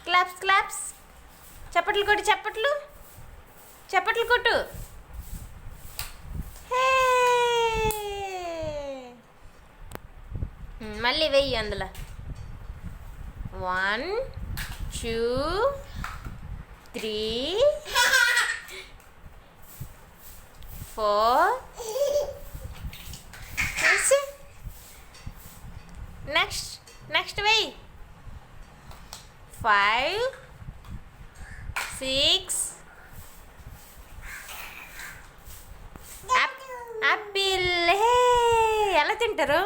Claps claps. చప్పట్లు కొట్టు, చప్పట్లు చప్పట్లు కొట్టు. మళ్ళీ వెయ్యి అందులో. 1 2 3 4. నెక్స్ట్ వెయ్యి. 5 6. యాపిల్. హే, ఎలా తింటారు?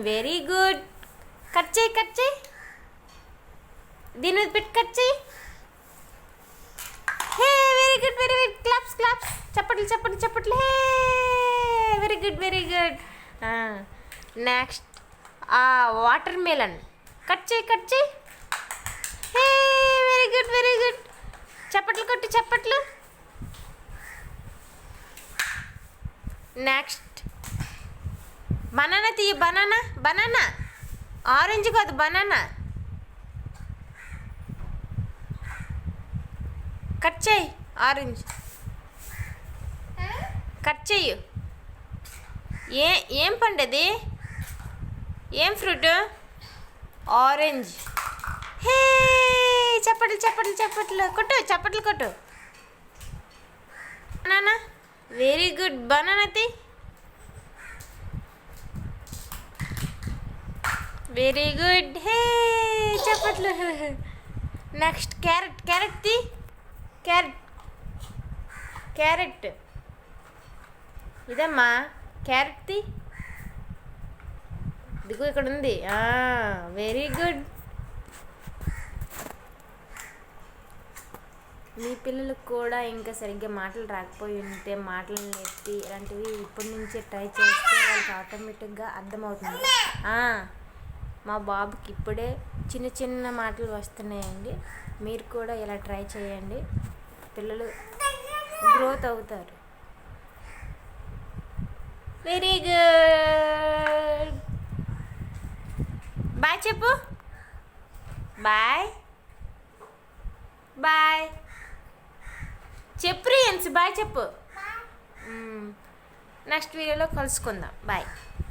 Very good. కట్ చేయి. దీని మీద పెట్టి కట్ చేయి. Hey, very good. క్లాప్స్. చప్పట్లు. Hey, very good. Next watermelon. Cut చేయి. Hey, very good. చప్పట్లు. నెక్స్ట్ బనానా తీయ. బనానా ఆరెంజ్ కాదు, బనానా. కట్ చేయి. ఆరెంజ్ కట్ చెయ్యు. ఏం పండది? ఏం ఫ్రూట్? ఆరెంజ్. హే, చప్పట్లు కొట్టు. బనానా. Very good. బనానా తీ. Very good. హే, చప్పట్లు. నెక్స్ట్ క్యారెట్ తీ. క్యారెట్ ఇదమ్మా. క్యారెట్ తీ. ఇదిగో ఇక్కడ ఉంది. Very good. మీ పిల్లలకు కూడా ఇంకా సరిగ్గా మాటలు రాకపోయి ఉంటే మాటలు నేర్పి ఇలాంటివి ఇప్పటి నుంచే ట్రై చేస్తే వాళ్ళకి ఆటోమేటిక్గా అర్థమవుతుంది. మా బాబుకి ఇప్పుడే చిన్న మాటలు వస్తున్నాయండి. మీరు కూడా ఇలా ట్రై చేయండి, పిల్లలు గ్రోత్ అవుతారు. Very good. బాయ్ చెప్పు. బాయ్ చెప్పు రియన్స్. బాయ్ చెప్పు. నెక్స్ట్ వీడియోలో కలుసుకుందాం. బాయ్.